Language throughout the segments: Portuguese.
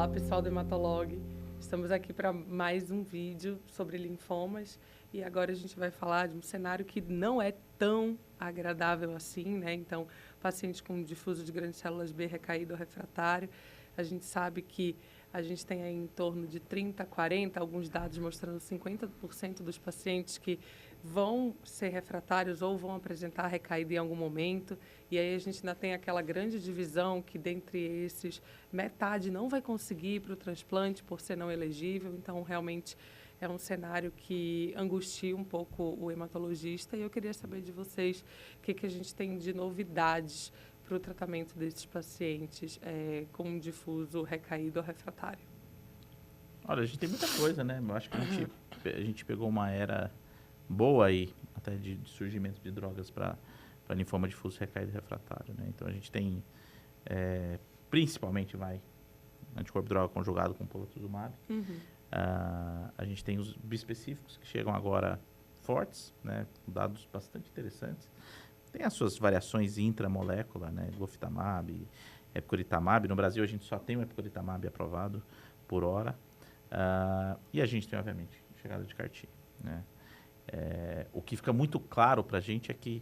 Olá, pessoal do Hematolog. Estamos aqui para mais um vídeo sobre linfomas e agora a gente vai falar de um cenário que não é tão agradável assim, né? Então, paciente com difuso de grandes células B recaído ou refratário, a gente sabe que a gente tem aí em torno de 30, 40, alguns dados mostrando 50% dos pacientes que vão ser refratários ou vão apresentar recaída em algum momento. E aí a gente ainda tem aquela grande divisão que, dentre esses, metade não vai conseguir ir para o transplante por ser não elegível. Então, realmente, é um cenário que angustia um pouco o hematologista. E eu queria saber de vocês o que a gente tem de novidades para o tratamento desses pacientes com difuso recaído ou refratário. Olha, a gente tem muita coisa, né? Eu acho que a gente pegou uma era boa aí, até de surgimento de drogas para linfoma difuso recaído e refratário, né? Então a gente tem, principalmente, anticorpo droga conjugado com polatuzumab. A gente tem os bispecíficos que chegam agora fortes, né? Com dados bastante interessantes. Tem as suas variações intramolécula, né? Glofitamab, epcoritamab. No Brasil a gente só tem o epcoritamab aprovado por hora. E a gente tem, obviamente, chegada de CAR-T, né? O que fica muito claro para a gente é que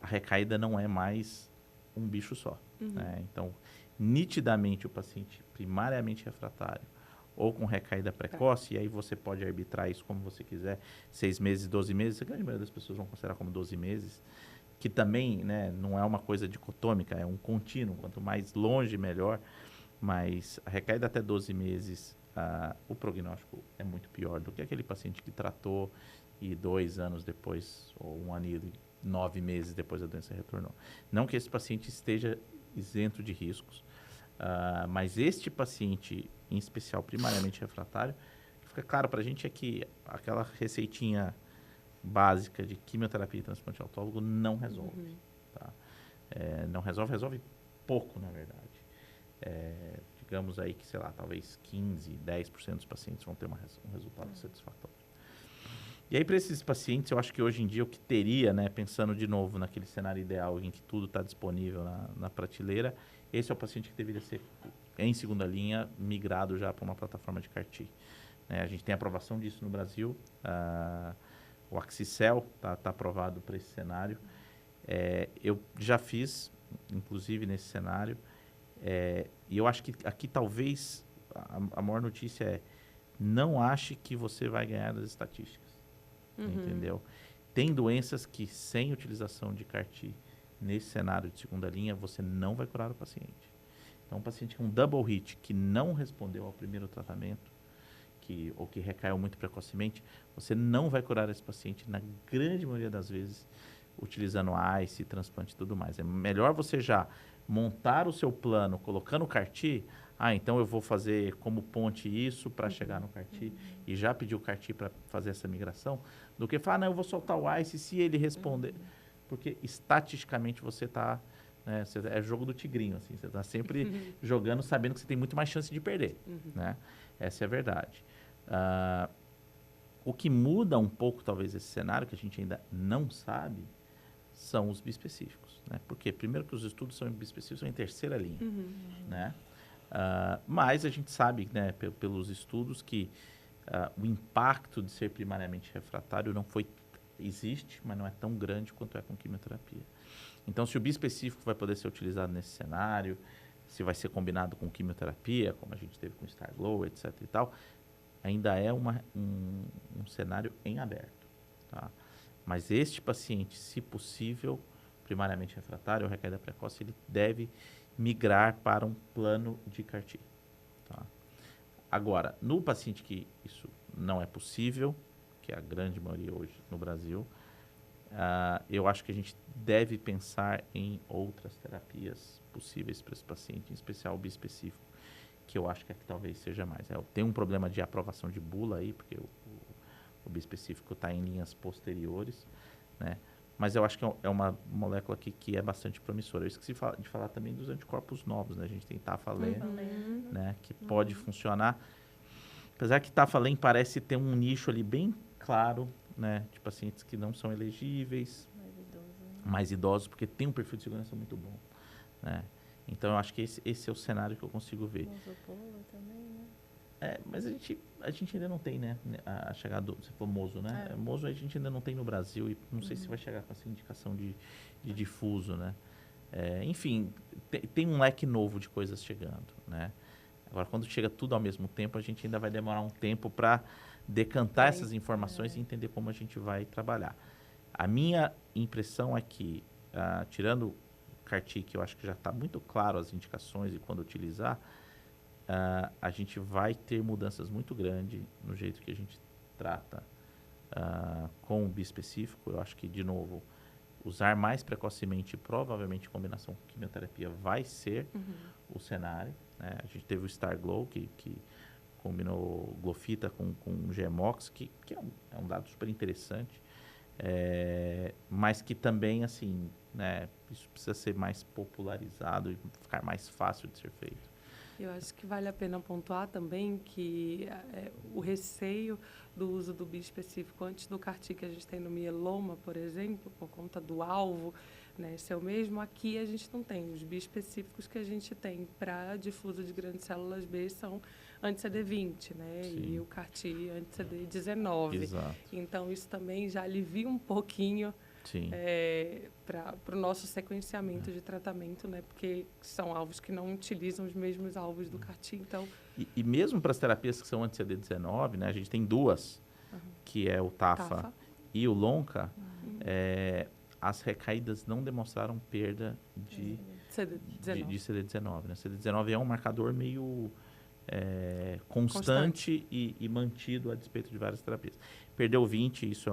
a recaída não é mais um bicho só, né? Então, nitidamente o paciente primariamente refratário ou com recaída precoce, e aí você pode arbitrar isso como você quiser, 6 meses, 12 meses, a grande maioria das pessoas vão considerar como 12 meses, que também, né, não é uma coisa dicotômica, é um contínuo, quanto mais longe, melhor, mas a recaída até 12 meses, o prognóstico é muito pior do que aquele paciente que tratou e 2 anos depois, ou 1 ano e 9 meses depois a doença retornou. Não que esse paciente esteja isento de riscos, mas este paciente, em especial primariamente refratário, o que fica claro para a gente é que aquela receitinha básica de quimioterapia e transplante autólogo não resolve. Tá? Não resolve, resolve pouco, na verdade. Digamos aí que, sei lá, talvez 15, 10% dos pacientes vão ter um resultado satisfatório. E aí, para esses pacientes, eu acho que hoje em dia o que teria, né, pensando de novo naquele cenário ideal em que tudo está disponível na prateleira, esse é o paciente que deveria ser, em segunda linha, migrado já para uma plataforma de CAR-T. A gente tem aprovação disso no Brasil. O Axicel está aprovado para esse cenário. Eu já fiz, inclusive, nesse cenário. E eu acho que aqui talvez a maior notícia é: não ache que você vai ganhar das estatísticas. Entendeu? Tem doenças que, sem utilização de CAR-T nesse cenário de segunda linha, você não vai curar o paciente. Então, um paciente com double hit que não respondeu ao primeiro tratamento, ou que recaiu muito precocemente, você não vai curar esse paciente, na grande maioria das vezes, utilizando ICE, transplante e tudo mais. É melhor você já montar o seu plano colocando o CAR-T. Então eu vou fazer como ponte isso para chegar no CAR-T e já pedir o CAR-T para fazer essa migração, do que falar, não, eu vou soltar o ICE se ele responder. Porque estatisticamente você está... Né, é jogo do tigrinho, assim, você está sempre jogando sabendo que você tem muito mais chance de perder. Né? Essa é a verdade. O que muda um pouco, talvez, esse cenário, que a gente ainda não sabe, são os bispecíficos. Né? Por quê? Primeiro que os estudos são bispecíficos, são em terceira linha. Né? Mas a gente sabe, né, pelos estudos, que o impacto de ser primariamente refratário existe, mas não é tão grande quanto é com quimioterapia. Então, se o bispecífico vai poder ser utilizado nesse cenário, se vai ser combinado com quimioterapia, como a gente teve com StarGlow, etc. e tal, ainda é um cenário em aberto. Tá? Mas este paciente, se possível, primariamente refratário ou recaída precoce, ele deve migrar para um plano de CAR-T. Tá? Agora, no paciente que isso não é possível, que é a grande maioria hoje no Brasil, eu acho que a gente deve pensar em outras terapias possíveis para esse paciente, em especial o bispecífico, que eu acho que talvez seja mais. Tem um problema de aprovação de bula aí, porque o bispecífico está em linhas posteriores, né? Mas eu acho que é uma molécula que é bastante promissora. Eu esqueci de falar também dos anticorpos novos, né? A gente tem Tafalén, né? Que pode funcionar. Apesar que Tafalén parece ter um nicho ali bem claro, né? De pacientes que não são elegíveis, mais idosos, porque tem um perfil de segurança muito bom, né? Então, eu acho que esse é o cenário que eu consigo ver. Mosopolo também, né? Mas a gente ainda não tem, né? A chegada do... Você falou Moso, né? Moso a gente ainda não tem no Brasil e não sei se vai chegar com essa indicação de difuso, né? Enfim, tem um leque novo de coisas chegando, né? Agora, quando chega tudo ao mesmo tempo, a gente ainda vai demorar um tempo para decantar essas informações e entender como a gente vai trabalhar. A minha impressão é que, tirando o CAR-T, que eu acho que já está muito claro as indicações e quando utilizar, a gente vai ter mudanças muito grandes no jeito que a gente trata com o bispecífico. Eu acho que, de novo, usar mais precocemente, provavelmente em combinação com quimioterapia, vai ser o cenário, né? A gente teve o StarGlow, que combinou glofita com GMOX, que é um dado super interessante, mas que também, assim, né, isso precisa ser mais popularizado e ficar mais fácil de ser feito. Eu acho que vale a pena pontuar também que o receio do uso do bispecífico antes do CAR-T que a gente tem no mieloma, por exemplo, por conta do alvo, né, ser o mesmo, aqui a gente não tem. Os bispecíficos que a gente tem para difuso de grandes células B são anti-CD20, né, e o CAR-T anti-CD19. Exato. Então, isso também já alivia um pouquinho para o nosso sequenciamento de tratamento, né? Porque são alvos que não utilizam os mesmos alvos do CAR-T, então... E mesmo para as terapias que são anti-CD19, né? A gente tem duas, que é o TAFA e o LONCA, as recaídas não demonstraram perda de CD19, né? CD19 é um marcador meio constante. E mantido a despeito de várias terapias. Perdeu 20, isso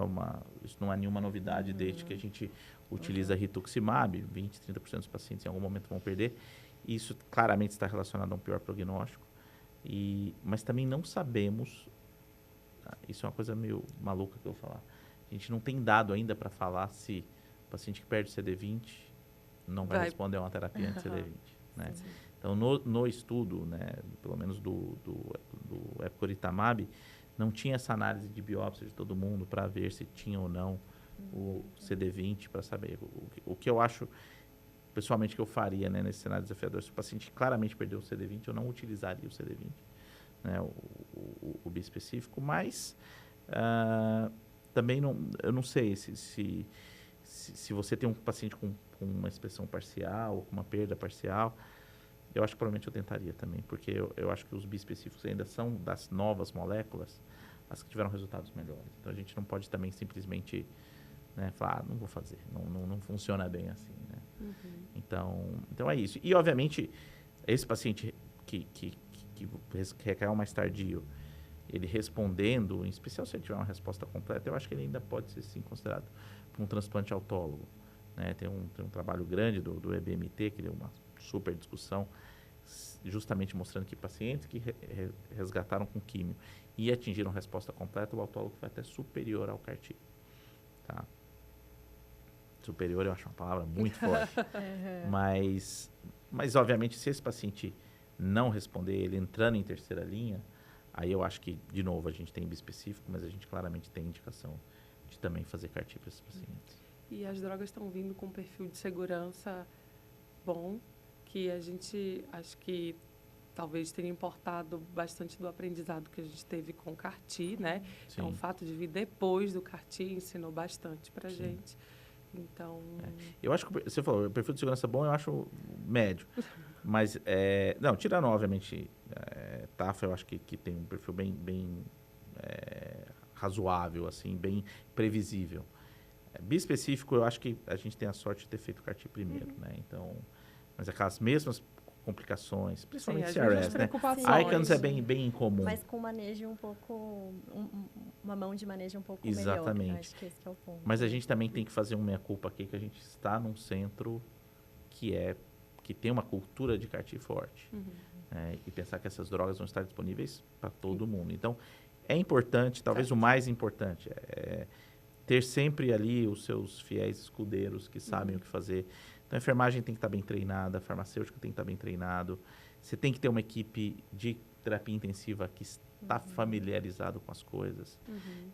não é nenhuma novidade desde que a gente utiliza rituximab, 20, 30% dos pacientes em algum momento vão perder. Isso claramente está relacionado a um pior prognóstico. Mas também não sabemos, isso é uma coisa meio maluca que eu vou falar, a gente não tem dado ainda para falar se o paciente que perde CD20 não vai responder a uma terapia anti-CD20. Né? Então, no estudo, né, pelo menos do epcoritamab, não tinha essa análise de biópsia de todo mundo para ver se tinha ou não o CD20, para saber. O que eu acho, pessoalmente, que eu faria, né, nesse cenário desafiador, se o paciente claramente perdeu o CD20, eu não utilizaria o CD20, né, o bispecífico, mas também eu não sei se você tem um paciente com uma expressão parcial ou com uma perda parcial, eu acho que provavelmente eu tentaria também, porque eu acho que os bispecíficos ainda são das novas moléculas as que tiveram resultados melhores. Então, a gente não pode também simplesmente, né, falar, não vou fazer, não funciona bem assim, né? Então, é isso. E, obviamente, esse paciente que recaiu mais tardio, ele respondendo, em especial se ele tiver uma resposta completa, eu acho que ele ainda pode ser, sim, considerado um transplante autólogo. Né? Tem um trabalho grande do EBMT, que deu uma super discussão, justamente mostrando que pacientes que resgataram com químio e atingiram resposta completa, o autólogo foi até superior ao CAR-T. Tá? Superior eu acho uma palavra muito forte. Mas, obviamente, se esse paciente não responder, ele entrando em terceira linha, aí eu acho que, de novo, a gente tem bispecífico, mas a gente claramente tem indicação de também fazer CAR-T para esses pacientes. E as drogas estão vindo com um perfil de segurança bom, que a gente acho que talvez tenha importado bastante do aprendizado que a gente teve com o CAR-T, né? Então, o fato de vir depois do CAR-T ensinou bastante para a gente. Então... Eu acho que, você falou, o perfil de segurança bom, eu acho médio. Mas, não, tirando, obviamente, TAFA, eu acho que tem um perfil bem razoável, assim, bem previsível. Bispecífico, eu acho que a gente tem a sorte de ter feito o CAR-T primeiro, né? Então, mas aquelas mesmas complicações, principalmente CRS, né? ICANS é bem incomum. Mas com manejo um pouco, uma mão de manejo um pouco Exatamente. melhor. Acho que esse que é o ponto. Mas a gente também tem que fazer uma meia-culpa aqui, que a gente está num centro que tem uma cultura de CAR-T forte. Né? E pensar que essas drogas vão estar disponíveis para todo mundo. Então, é importante, talvez o mais importante, ter sempre ali os seus fiéis escudeiros que sabem o que fazer. Então, a enfermagem tem que estar bem treinada, a farmacêutica tem que estar bem treinado. Você tem que ter uma equipe de terapia intensiva que está familiarizado com as coisas.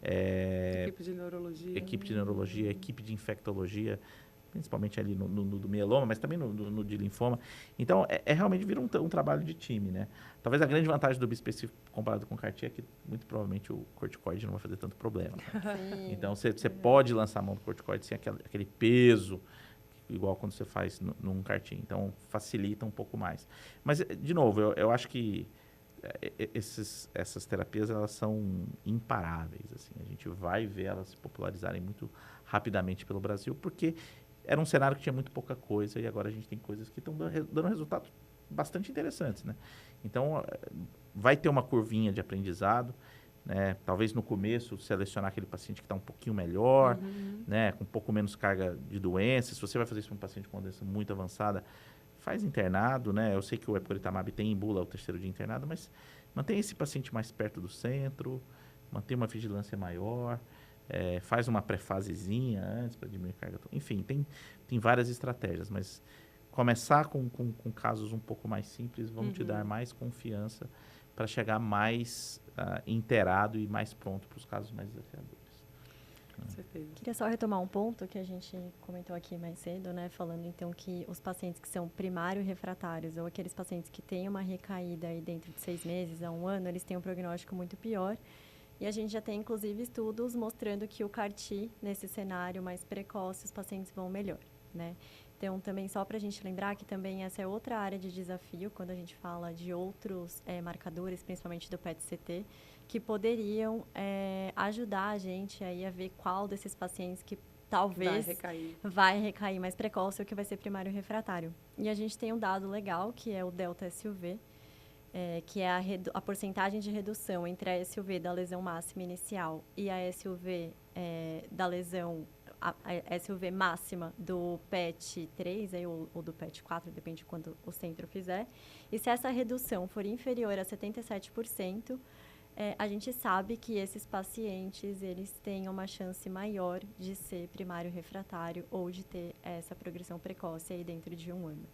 Equipe de neurologia. Equipe de neurologia, equipe de infectologia. principalmente ali no do mieloma, mas também no de linfoma. Então, realmente vira um trabalho de time, né? Talvez a grande vantagem do bispecífico comparado com o CAR-T é que, muito provavelmente, o corticoide não vai fazer tanto problema. Né? Então, você pode lançar a mão do corticoide sem aquele peso, igual quando você faz num CAR-T. Então, facilita um pouco mais. Mas, de novo, eu acho que essas terapias, elas são imparáveis. Assim. A gente vai ver elas se popularizarem muito rapidamente pelo Brasil, porque era um cenário que tinha muito pouca coisa e agora a gente tem coisas que estão dando resultados bastante interessantes, né? Então, vai ter uma curvinha de aprendizado, né? Talvez no começo selecionar aquele paciente que está um pouquinho melhor, né? Com um pouco menos carga de doença. Se você vai fazer isso para um paciente com uma doença muito avançada, faz internado, né? Eu sei que o epcoritamab tem em bula o 3º dia internado, mas mantém esse paciente mais perto do centro, mantém uma vigilância maior, faz uma pré-fasezinha antes para diminuir a carga. Enfim, tem várias estratégias, mas começar com casos um pouco mais simples vão te dar mais confiança para chegar mais inteirado e mais pronto para os casos mais desafiadores. Com certeza. Queria só retomar um ponto que a gente comentou aqui mais cedo, né? Falando, então, que os pacientes que são primário refratários ou aqueles pacientes que têm uma recaída aí dentro de 6 meses a 1 ano, eles têm um prognóstico muito pior. E a gente já tem, inclusive, estudos mostrando que o CAR-T, nesse cenário mais precoce, os pacientes vão melhor, né? Então, também só para a gente lembrar que também essa é outra área de desafio, quando a gente fala de outros marcadores, principalmente do PET-CT, que poderiam ajudar a gente aí a ver qual desses pacientes que talvez vai recair mais precoce ou que vai ser primário refratário. E a gente tem um dado legal, que é o delta-SUV, que é a porcentagem de redução entre a SUV da lesão máxima inicial e a SUV da lesão, a SUV máxima do PET 3 ou do PET 4, depende de quando o centro fizer. E se essa redução for inferior a 77%, a gente sabe que esses pacientes, eles têm uma chance maior de ser primário refratário ou de ter essa progressão precoce aí dentro de 1 ano.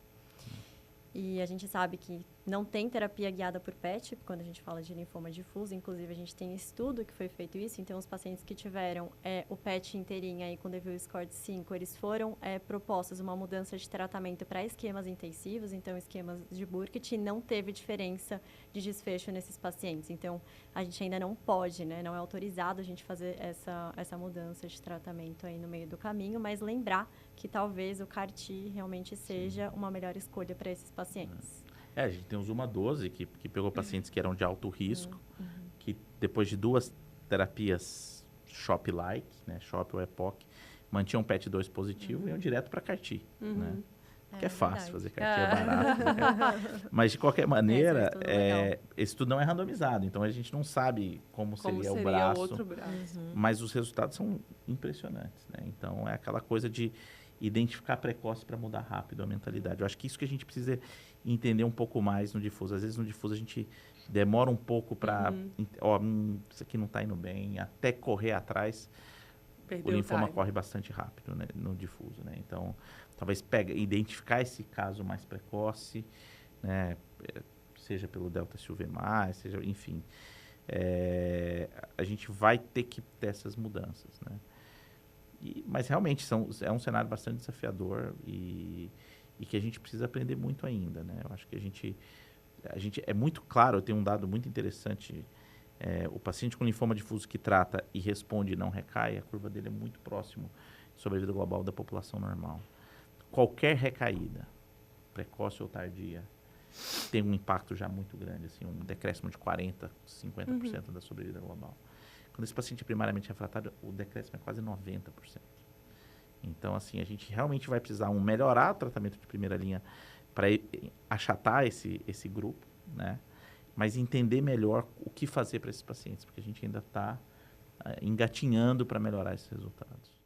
E a gente sabe que não tem terapia guiada por PET, quando a gente fala de linfoma difuso. Inclusive, a gente tem estudo que foi feito isso. Então, os pacientes que tiveram o PET inteirinho aí com DEVIL score de 5, eles foram propostos uma mudança de tratamento para esquemas intensivos, então esquemas de Burkitt, e não teve diferença de desfecho nesses pacientes. Então, a gente ainda não pode, né, não é autorizado a gente fazer essa mudança de tratamento aí no meio do caminho, mas lembrar que talvez o CAR-T realmente seja uma melhor escolha para esses pacientes. A gente tem o Zuma 12, que pegou pacientes que eram de alto risco, que depois de 2 terapias SHOP-like, né, SHOP ou EPOC, mantinham PET2 positivo e iam direto para CAR-T, né? Porque é fácil fazer CAR-T, é barato. Mas, de qualquer maneira, esse estudo não é randomizado, então a gente não sabe como seria o braço. Outro braço. Mas os resultados são impressionantes, né? Então, é aquela coisa de identificar precoce para mudar rápido a mentalidade. Eu acho que isso que a gente precisa entender um pouco mais no difuso. Às vezes, no difuso, a gente demora um pouco para... isso aqui não está indo bem, até correr atrás. O linfoma corre bastante rápido, né, no difuso, né? Então, talvez identificar esse caso mais precoce, né, seja pelo delta-SUV+, seja, enfim, a gente vai ter que ter essas mudanças, né? Mas realmente é um cenário bastante desafiador e que a gente precisa aprender muito ainda, né? Eu acho que a gente é muito claro, eu tenho um dado muito interessante. O paciente com linfoma difuso que trata e responde e não recai, a curva dele é muito próximo de sobrevida global da população normal. Qualquer recaída, precoce ou tardia, tem um impacto já muito grande, assim, um decréscimo de 40%, 50% da sobrevida global. Quando esse paciente é primariamente refratário, o decréscimo é quase 90%. Então, assim, a gente realmente vai precisar melhorar o tratamento de primeira linha para achatar esse grupo, né? Mas entender melhor o que fazer para esses pacientes, porque a gente ainda está engatinhando para melhorar esses resultados.